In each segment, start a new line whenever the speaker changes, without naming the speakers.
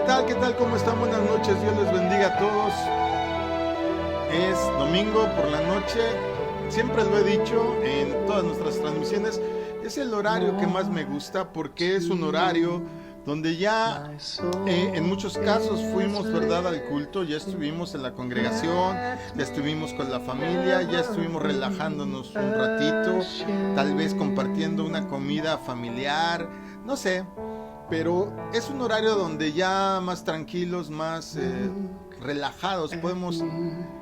tal? ¿Qué tal? ¿Cómo están? Buenas noches, Dios les bendiga a todos. Es domingo por la noche, siempre lo he dicho en todas nuestras transmisiones, es el horario que más me gusta porque es un horario donde ya en muchos casos fuimos, ¿verdad?, al culto, ya estuvimos en la congregación, ya estuvimos con la familia, ya estuvimos relajándonos un ratito, tal vez compartiendo una comida familiar, no sé, pero es un horario donde ya más tranquilos, más relajados podemos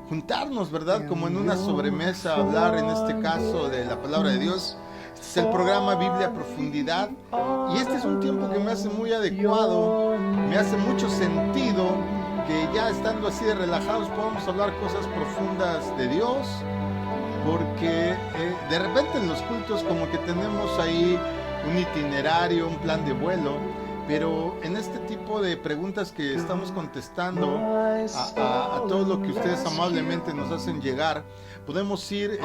juntarnos, ¿verdad?, como en una sobremesa, hablar en este caso de la palabra de Dios. Este es el programa Biblia a Profundidad y este es un tiempo que me hace muy adecuado, me hace mucho sentido que ya estando así de relajados podamos hablar cosas profundas de Dios, porque de repente en los cultos como que tenemos ahí un itinerario, un plan de vuelo, pero en este tipo de preguntas que estamos contestando a todo lo que ustedes amablemente nos hacen llegar, podemos ir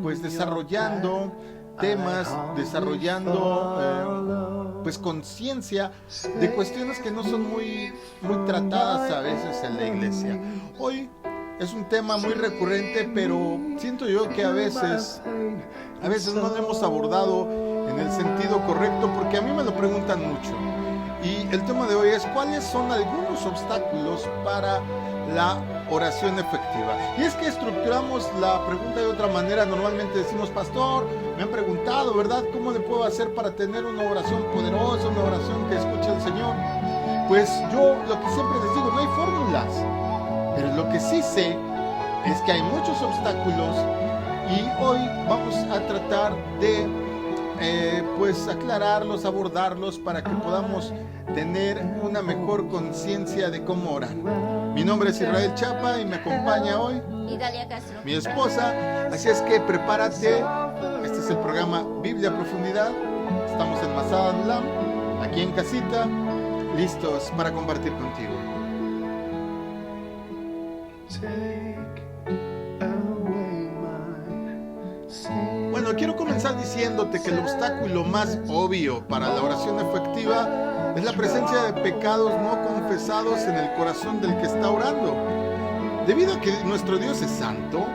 pues desarrollando temas, desarrollando pues conciencia de cuestiones que no son muy tratadas a veces en la iglesia. Hoy es un tema muy recurrente, pero siento yo que a veces no lo hemos abordado en el sentido correcto, porque a mí me lo preguntan mucho. Y el tema de hoy es: ¿cuáles son algunos obstáculos para la oración efectiva? Y es que estructuramos la pregunta de otra manera. Normalmente decimos: pastor, me han preguntado, ¿verdad?, ¿cómo le puedo hacer para tener una oración poderosa, una oración que escuche al Señor? Pues yo lo que siempre les digo, no hay fórmulas, pero lo que sí sé es que hay muchos obstáculos y hoy vamos a tratar de pues aclararlos, abordarlos para que podamos tener una mejor conciencia de cómo orar. Mi nombre es Israel Chapa y me acompaña hoy
Idalia Castro,
mi esposa, así es que prepárate. Este es el programa Biblia a Profundidad. Estamos en Masada Adulam, aquí en casita, listos para compartir contigo. Bueno, quiero comenzar diciéndote que el obstáculo más obvio para la oración efectiva es la presencia de pecados no confesados en el corazón del que está orando. Debido a que nuestro Dios es santo,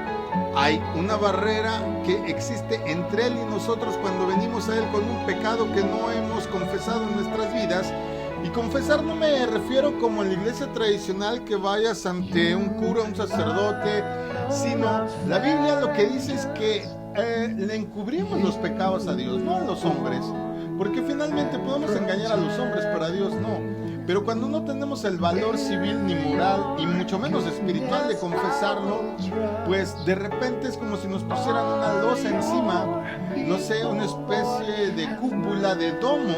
hay una barrera que existe entre Él y nosotros cuando venimos a Él con un pecado que no hemos confesado en nuestras vidas. Y confesar no me refiero como en la iglesia tradicional que vayas ante un cura, un sacerdote, sino la Biblia lo que dice es que le encubrimos los pecados a Dios, no a los hombres, porque finalmente podemos engañar a los hombres, pero a Dios no. Pero cuando no tenemos el valor civil ni moral y mucho menos espiritual de confesarlo, pues de repente es como si nos pusieran una losa encima, no sé, una especie de cúpula, de domo,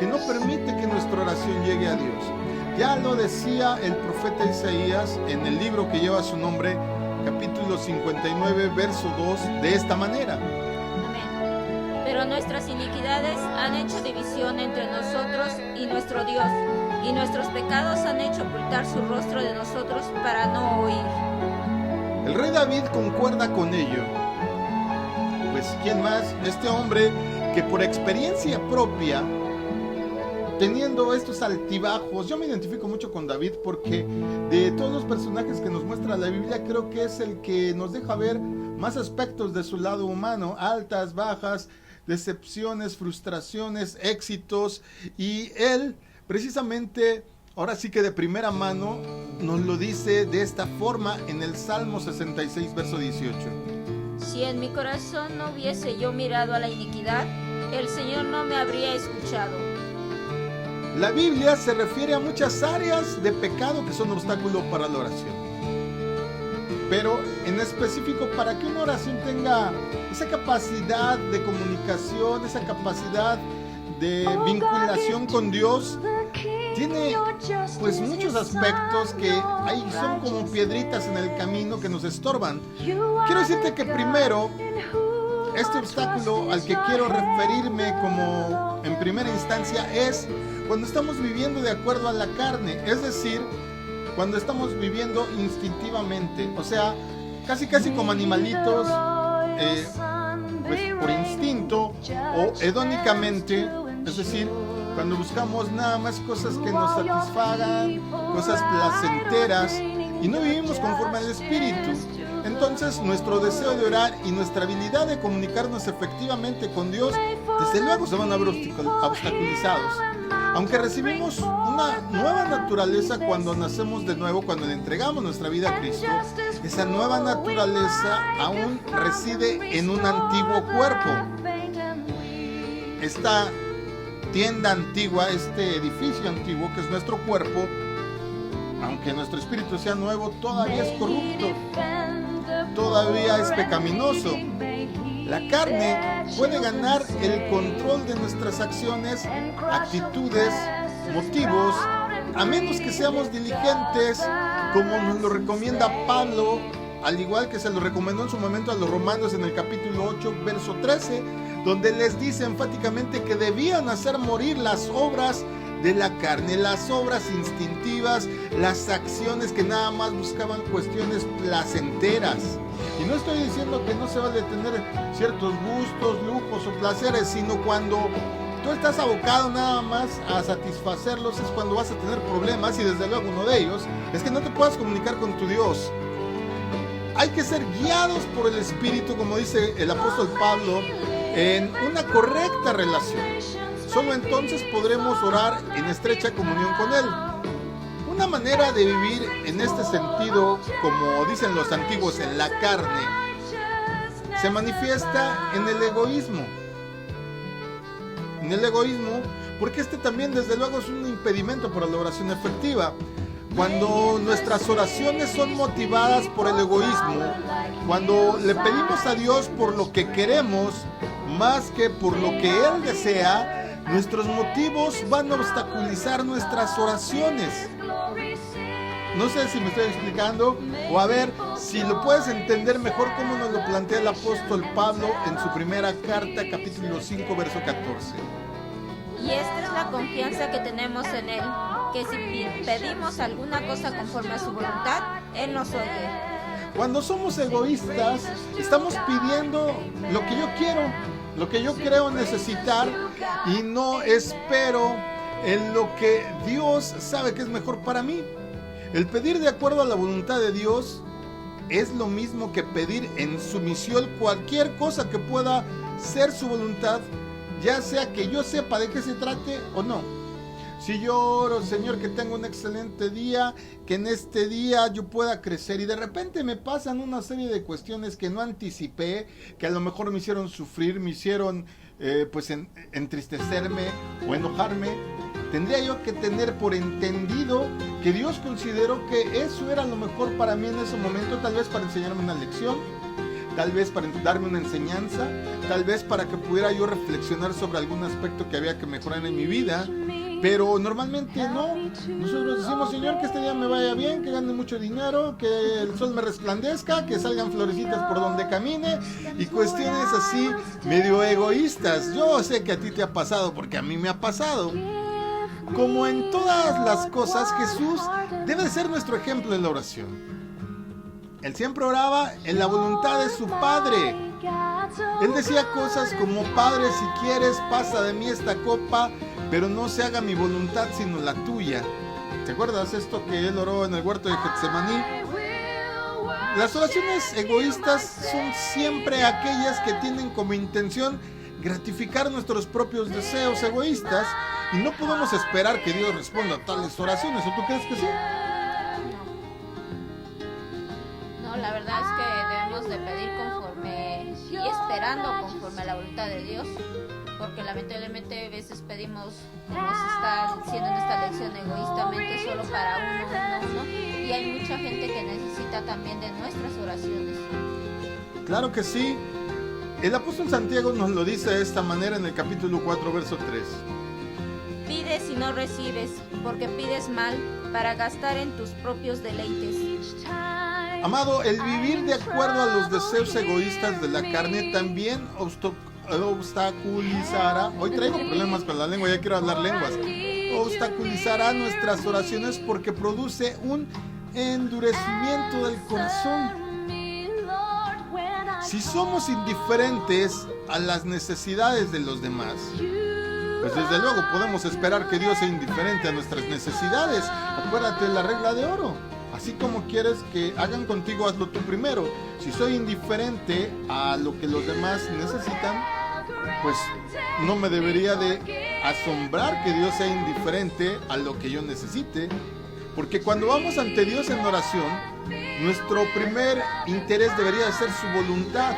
que no permite que nuestra oración llegue a Dios. Ya lo decía el profeta Isaías en el libro que lleva su nombre, capítulo 59, verso 2, de esta manera.
amén. Pero nuestras iniquidades han hecho división entre nosotros y nuestro Dios, y nuestros pecados han hecho ocultar su rostro de nosotros para no oír.
El rey David concuerda con ello. Pues ¿quién más? Este hombre que por experiencia propia, teniendo estos altibajos, yo me identifico mucho con David porque de todos los personajes que nos muestra la Biblia, creo que es el que nos deja ver más aspectos de su lado humano, altas, bajas, decepciones, frustraciones, éxitos, y él precisamente, ahora sí que de primera mano, nos lo dice de esta forma en el Salmo 66, verso 18.
Si en mi corazón no hubiese yo mirado a la iniquidad, el Señor no me habría escuchado.
La Biblia se refiere a muchas áreas de pecado que son obstáculo para la oración. Pero en específico, para que una oración tenga esa capacidad de comunicación, esa capacidad de vinculación con Dios, tiene pues muchos aspectos que ahí son como piedritas en el camino que nos estorban. Quiero decirte que primero, este obstáculo al que quiero referirme como en primera instancia es cuando estamos viviendo de acuerdo a la carne, es decir, cuando estamos viviendo instintivamente, o sea, casi como animalitos, pues por instinto o hedónicamente, es decir, cuando buscamos nada más cosas que nos satisfagan, cosas placenteras, y no vivimos conforme al Espíritu, entonces nuestro deseo de orar y nuestra habilidad de comunicarnos efectivamente con Dios, desde luego se van a ver obstaculizados. Aunque recibimos una nueva naturaleza cuando nacemos de nuevo, cuando le entregamos nuestra vida a Cristo, esa nueva naturaleza aún reside en un antiguo cuerpo. Esta tienda antigua, este edificio antiguo que es nuestro cuerpo, aunque nuestro espíritu sea nuevo, todavía es corrupto, todavía es pecaminoso. La carne puede ganar el control de nuestras acciones, actitudes, motivos, a menos que seamos diligentes, como nos lo recomienda Pablo, al igual que se lo recomendó en su momento a los romanos en el capítulo 8, verso 13, donde les dice enfáticamente que debían hacer morir las obras de la carne, las obras instintivas, las acciones que nada más buscaban cuestiones placenteras. Y no estoy diciendo que no se vale tener ciertos gustos, lujos o placeres, sino cuando tú estás abocado nada más a satisfacerlos es cuando vas a tener problemas, y desde luego uno de ellos es que no te puedas comunicar con tu Dios. Hay que ser guiados por el Espíritu, como dice el apóstol Pablo, en una correcta relación. Solo entonces podremos orar en estrecha comunión con Él. Una manera de vivir en este sentido, como dicen los antiguos, en la carne, se manifiesta en el egoísmo. En el egoísmo, porque este también desde luego es un impedimento para la oración efectiva. Cuando nuestras oraciones son motivadas por el egoísmo, cuando le pedimos a Dios por lo que queremos más que por lo que Él desea, nuestros motivos van a obstaculizar nuestras oraciones. No sé si me estoy explicando, o a ver si lo puedes entender mejor como nos lo plantea el apóstol Pablo en su primera carta, capítulo 5, verso 14.
Y esta es la confianza que tenemos en Él, que si pedimos alguna cosa conforme a su voluntad, Él nos oye.
Cuando somos egoístas, estamos pidiendo lo que yo quiero, lo que yo creo necesitar, y no espero en lo que Dios sabe que es mejor para mí. El pedir de acuerdo a la voluntad de Dios es lo mismo que pedir en sumisión cualquier cosa que pueda ser su voluntad, ya sea que yo sepa de qué se trate o no. Si yo oro, Señor, que tenga un excelente día, que en este día yo pueda crecer, y de repente me pasan una serie de cuestiones que no anticipé, que a lo mejor me hicieron sufrir, me hicieron entristecerme o enojarme, tendría yo que tener por entendido que Dios consideró que eso era lo mejor para mí en ese momento, tal vez para enseñarme una lección, tal vez para darme una enseñanza, tal vez para que pudiera yo reflexionar sobre algún aspecto que había que mejorar en mi vida. Pero normalmente no. Nosotros decimos, Señor, que este día me vaya bien, que gane mucho dinero, que el sol me resplandezca, que salgan florecitas por donde camine, y cuestiones así medio egoístas. Yo sé que a ti te ha pasado, porque a mí me ha pasado. Como en todas las cosas, Jesús debe ser nuestro ejemplo en la oración. Él siempre oraba en la voluntad de su Padre. Él decía cosas como: Padre, si quieres, pasa de mí esta copa, pero no se haga mi voluntad sino la tuya. ¿Te acuerdas esto que él oró en el huerto de Getsemaní? Las oraciones egoístas son siempre aquellas que tienen como intención gratificar nuestros propios deseos egoístas, y no podemos esperar que Dios responda a tales oraciones. ¿O tú crees que sí?
No, la verdad es que debemos de pedir conforme y esperando conforme a la voluntad de Dios, porque lamentablemente a veces pedimos, como se está diciendo en esta lección, egoístamente solo para uno, y hay mucha gente que necesita también de nuestras oraciones.
Claro que sí. El apóstol Santiago nos lo dice de esta manera en el capítulo 4, verso 3.
Pides y no recibes, porque pides mal, para gastar en tus propios deleites.
Amado, el vivir de acuerdo a los deseos egoístas de la carne también obstaculizará, hoy traigo problemas con la lengua, ya quiero hablar lenguas, obstaculizará nuestras oraciones, porque produce un endurecimiento del corazón. Si somos indiferentes a las necesidades de los demás, pues desde luego podemos esperar que Dios sea indiferente a nuestras necesidades. Acuérdate de la regla de oro. Así como quieres que hagan contigo, hazlo tú primero. Si soy indiferente a lo que los demás necesitan, pues no me debería de asombrar que Dios sea indiferente a lo que yo necesite. Porque cuando vamos ante Dios en oración, nuestro primer interés debería ser su voluntad.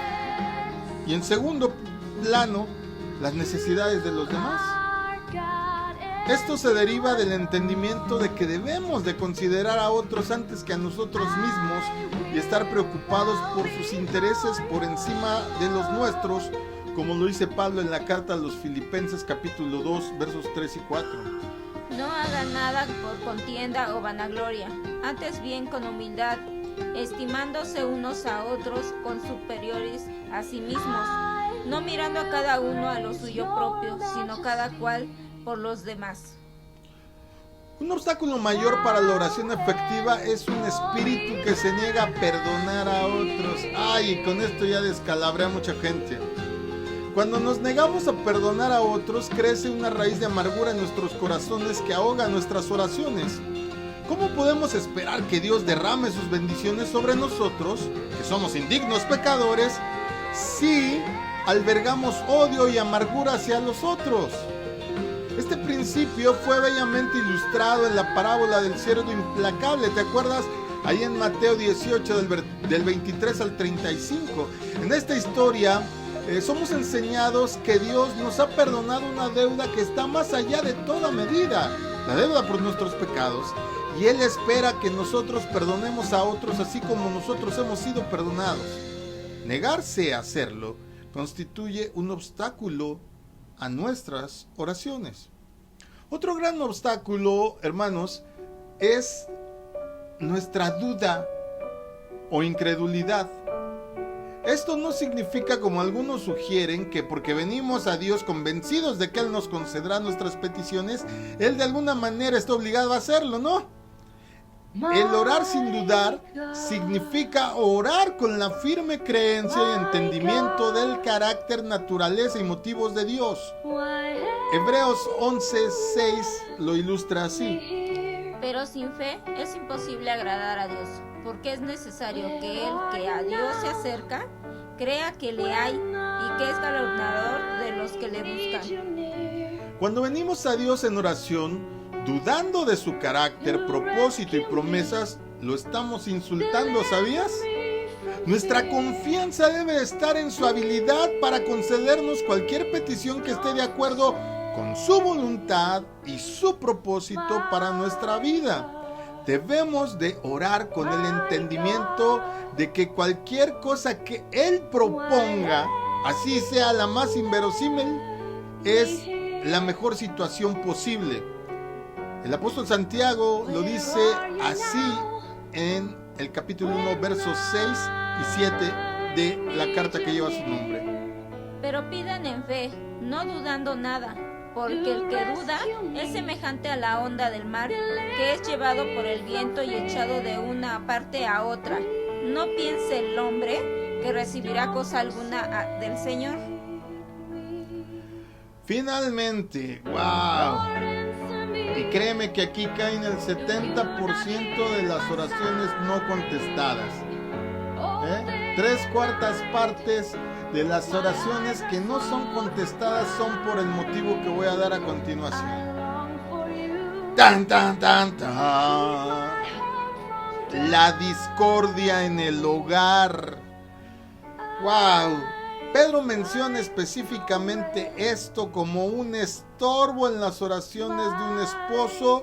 Y en segundo plano, las necesidades de los demás. Esto se deriva del entendimiento de que debemos de considerar a otros antes que a nosotros mismos y estar preocupados por sus intereses por encima de los nuestros, como lo dice Pablo en la carta a los Filipenses capítulo 2, versos 3 y 4.
No hagan nada por contienda o vanagloria, antes bien con humildad, estimándose unos a otros con superiores a sí mismos, no mirando a cada uno a lo suyo propio, sino cada cual por los demás.
Un obstáculo mayor para la oración efectiva es un espíritu que se niega a perdonar a otros. Ay, con esto ya descalabré a mucha gente. Cuando nos negamos a perdonar a otros, crece una raíz de amargura en nuestros corazones que ahoga nuestras oraciones. ¿Cómo podemos esperar que Dios derrame sus bendiciones sobre nosotros, que somos indignos pecadores, si albergamos odio y amargura hacia los otros? Este principio fue bellamente ilustrado en la parábola del siervo implacable. ¿Te acuerdas? Ahí en Mateo 18, del 23 al 35. En esta historia somos enseñados que Dios nos ha perdonado una deuda que está más allá de toda medida, la deuda por nuestros pecados, y Él espera que nosotros perdonemos a otros así como nosotros hemos sido perdonados. Negarse a hacerlo constituye un obstáculo a nuestras oraciones. Otro gran obstáculo, hermanos, es nuestra duda o incredulidad. Esto no significa, como algunos sugieren, que porque venimos a Dios convencidos de que Él nos concederá nuestras peticiones, Él de alguna manera está obligado a hacerlo, ¿no? El orar sin dudar significa orar con la firme creencia y entendimiento del carácter, naturaleza y motivos de Dios. Hebreos 11:6 lo ilustra así.
Pero sin fe es imposible agradar a Dios, porque es necesario que el que a Dios se acerca crea que le hay y que es galardonador de los que le buscan.
Cuando venimos a Dios en oración, dudando de su carácter, propósito y promesas, lo estamos insultando, ¿sabías? Nuestra confianza debe estar en su habilidad para concedernos cualquier petición que esté de acuerdo con su voluntad y su propósito para nuestra vida. Debemos de orar con el entendimiento de que cualquier cosa que Él proponga, así sea la más inverosímil, es la mejor situación posible. El apóstol Santiago lo dice así en el capítulo 1, versos 6 y 7 de la carta que lleva su nombre.
Pero pidan en fe, no dudando nada, porque el que duda es semejante a la onda del mar, que es llevado por el viento y echado de una parte a otra. No piense el hombre que recibirá cosa alguna del Señor.
Finalmente, wow. Y créeme que aquí caen el 70% de las oraciones no contestadas. 3/4 partes de las oraciones que no son contestadas son por el motivo que voy a dar a continuación. ¡Tan, tan, tan, tan! La discordia en el hogar. ¡Wow! Pedro menciona específicamente esto como un estorbo en las oraciones de un esposo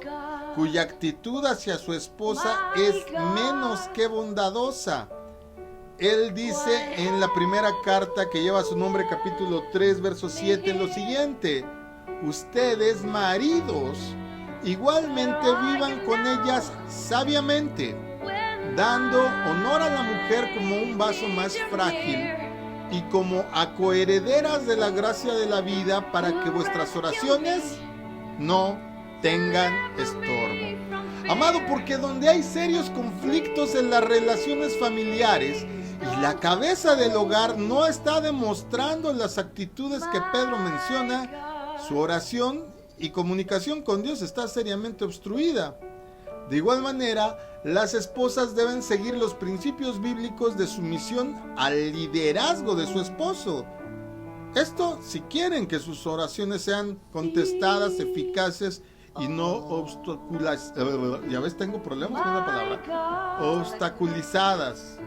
cuya actitud hacia su esposa es menos que bondadosa. Él dice en la primera carta que lleva su nombre, capítulo 3, verso 7, lo siguiente: ustedes, maridos, igualmente vivan con ellas sabiamente, dando honor a la mujer como un vaso más frágil y como a coherederas de la gracia de la vida, para que vuestras oraciones no tengan estorbo. Amado, porque donde hay serios conflictos en las relaciones familiares y la cabeza del hogar no está demostrando las actitudes que Pedro menciona, su oración y comunicación con Dios está seriamente obstruida. De igual manera, las esposas deben seguir los principios bíblicos de sumisión al liderazgo de su esposo. Esto si quieren que sus oraciones sean contestadas, eficaces y no ya ves, tengo problemas con la palabra, obstaculizadas.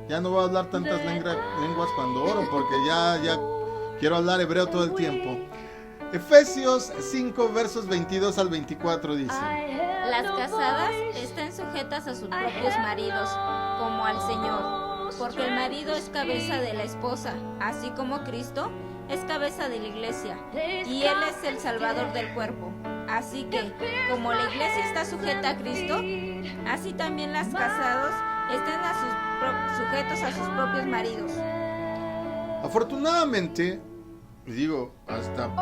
Ya no voy a hablar tantas lenguas cuando oro, porque ya quiero hablar hebreo todo el tiempo. Efesios 5 versos 22 al 24 dice:
Las casadas estén sujetas a sus propios maridos, como al Señor, porque el marido es cabeza de la esposa, así como Cristo es cabeza de la iglesia, y Él es el Salvador del cuerpo. Así que, como la iglesia está sujeta a Cristo, así también las casadas estén sujetos a sus propios maridos.
Afortunadamente, digo, hasta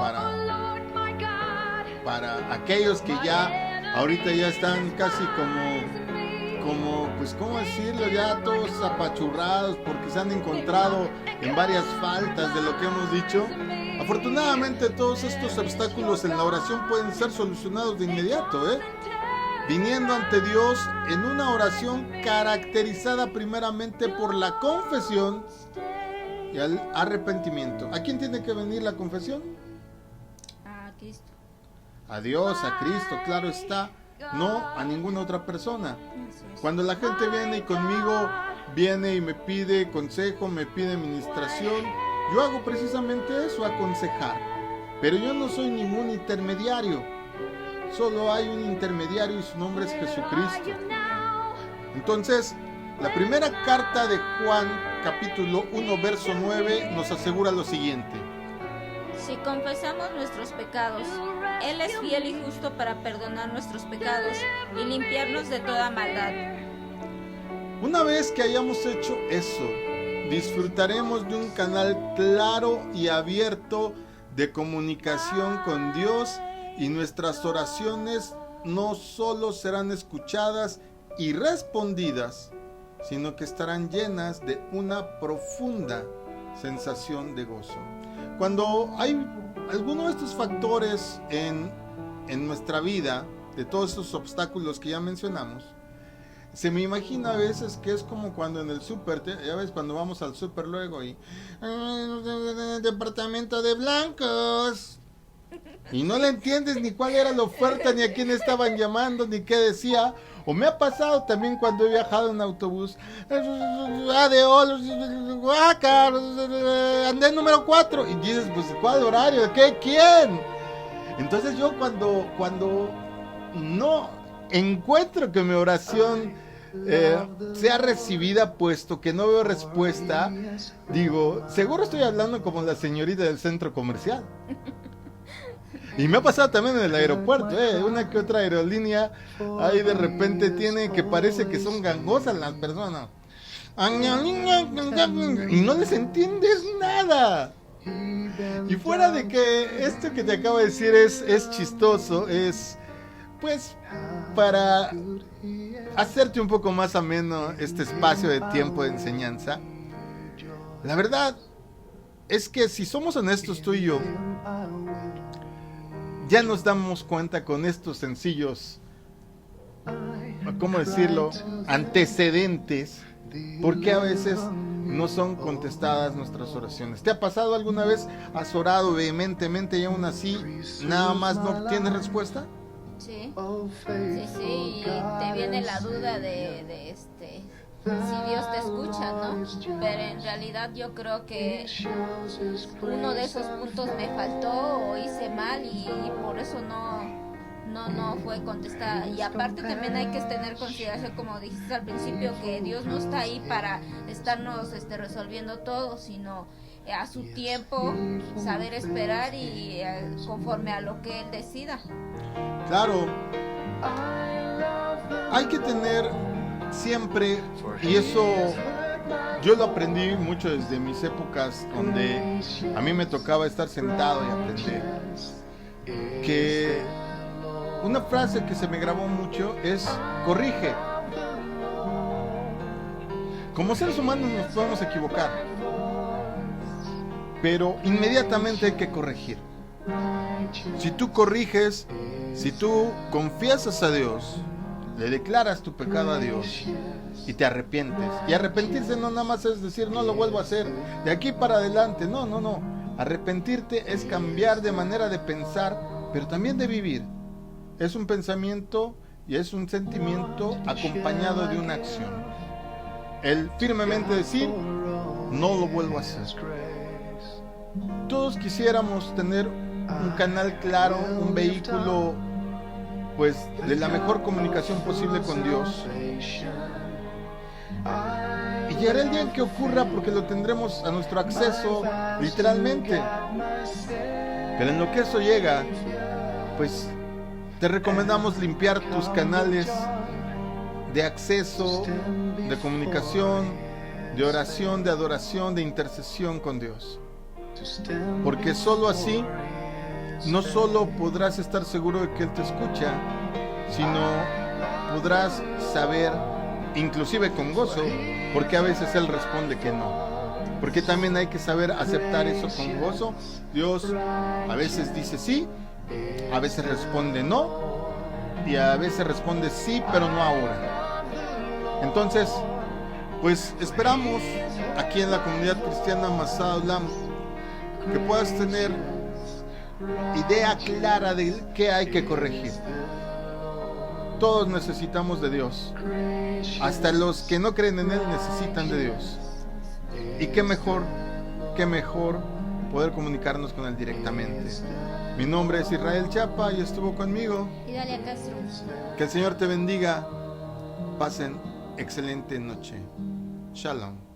para aquellos que ya ahorita ya están casi como pues cómo decirlo, ya todos apachurrados porque se han encontrado en varias faltas de lo que hemos dicho. Afortunadamente todos estos obstáculos en la oración pueden ser solucionados de inmediato, viniendo ante Dios en una oración caracterizada primeramente por la confesión y el arrepentimiento. ¿A quién tiene que venir la confesión?
A Cristo.
A Dios, a Cristo, claro está, no a ninguna otra persona. Cuando la gente viene y conmigo viene y me pide consejo, me pide administración, yo hago precisamente eso, aconsejar. Pero yo no soy ningún intermediario. Solo hay un intermediario y su nombre es Jesucristo. Entonces, la primera carta de Juan, capítulo 1, verso 9, nos asegura lo siguiente:
Si confesamos nuestros pecados, Él es fiel y justo para perdonar nuestros pecados y limpiarnos de toda maldad.
Una vez que hayamos hecho eso, disfrutaremos de un canal claro y abierto de comunicación con Dios, y nuestras oraciones no solo serán escuchadas y respondidas, sino que estarán llenas de una profunda sensación de gozo. Cuando hay alguno de estos factores en nuestra vida, de todos estos obstáculos que ya mencionamos, se me imagina a veces que es como cuando en el súper, ya ves, cuando vamos al súper luego y departamento de blancos, y no le entiendes ni cuál era la oferta, ni a quién estaban llamando, ni qué decía. O me ha pasado también cuando he viajado en autobús. Andén número 4. Y dices, pues, ¿cuál horario? ¿Qué? ¿Quién? Entonces yo cuando no encuentro que mi oración sea recibida, puesto que no veo respuesta, digo, seguro estoy hablando como la señorita del centro comercial. Y me ha pasado también en el aeropuerto, una que otra aerolínea ahí de repente tiene que parece que son gangosas las personas. Y no les entiendes nada. Y fuera de que esto que te acabo de decir es chistoso, es pues para hacerte un poco más ameno este espacio de tiempo de enseñanza. La verdad es que si somos honestos tú y yo, ya nos damos cuenta con estos sencillos, ¿cómo decirlo?, antecedentes, porque a veces no son contestadas nuestras oraciones. ¿Te ha pasado alguna vez? ¿Has orado vehementemente y aún así nada más no tienes respuesta?
Sí, y te viene la duda de si Dios te escucha, ¿no? Pero en realidad yo creo que uno de esos puntos me faltó o hice mal y por eso no fue contestada. Y aparte también hay que tener consideración, como dijiste al principio, que Dios no está ahí para estarnos resolviendo todo, sino a su tiempo, saber esperar y conforme a lo que Él decida.
Claro, hay que tener siempre, y eso yo lo aprendí mucho desde mis épocas donde a mí me tocaba estar sentado y aprender, que una frase que se me grabó mucho es: corrige. Como seres humanos nos podemos equivocar, pero inmediatamente hay que corregir. Si tú corriges, si tú confiesas a Dios, le declaras tu pecado a Dios y te arrepientes. Y arrepentirse no nada más es decir, no lo vuelvo a hacer, de aquí para adelante. No, no, no. Arrepentirte es cambiar de manera de pensar, pero también de vivir. Es un pensamiento y es un sentimiento acompañado de una acción. El firmemente decir, no lo vuelvo a hacer. Todos quisiéramos tener un canal claro, un vehículo pues de la mejor comunicación posible con Dios. Y llegará el día en que ocurra porque lo tendremos a nuestro acceso literalmente. Pero en lo que eso llega, pues te recomendamos limpiar tus canales de acceso, de comunicación, de oración, de adoración, de intercesión con Dios. Porque solo así, no solo podrás estar seguro de que Él te escucha, sino podrás saber, inclusive con gozo, porque a veces Él responde que no. Porque también hay que saber aceptar eso con gozo. Dios a veces dice sí, a veces responde no, y a veces responde sí, pero no ahora. Entonces, pues esperamos aquí en la comunidad cristiana Masá Olam que puedas tener idea clara de qué hay que corregir. Todos necesitamos de Dios. Hasta los que no creen en Él necesitan de Dios. Y qué mejor poder comunicarnos con Él directamente. Mi nombre es Israel Chapa y estuvo conmigo
Idalia Castro.
Que el Señor te bendiga. Pasen excelente noche. Shalom.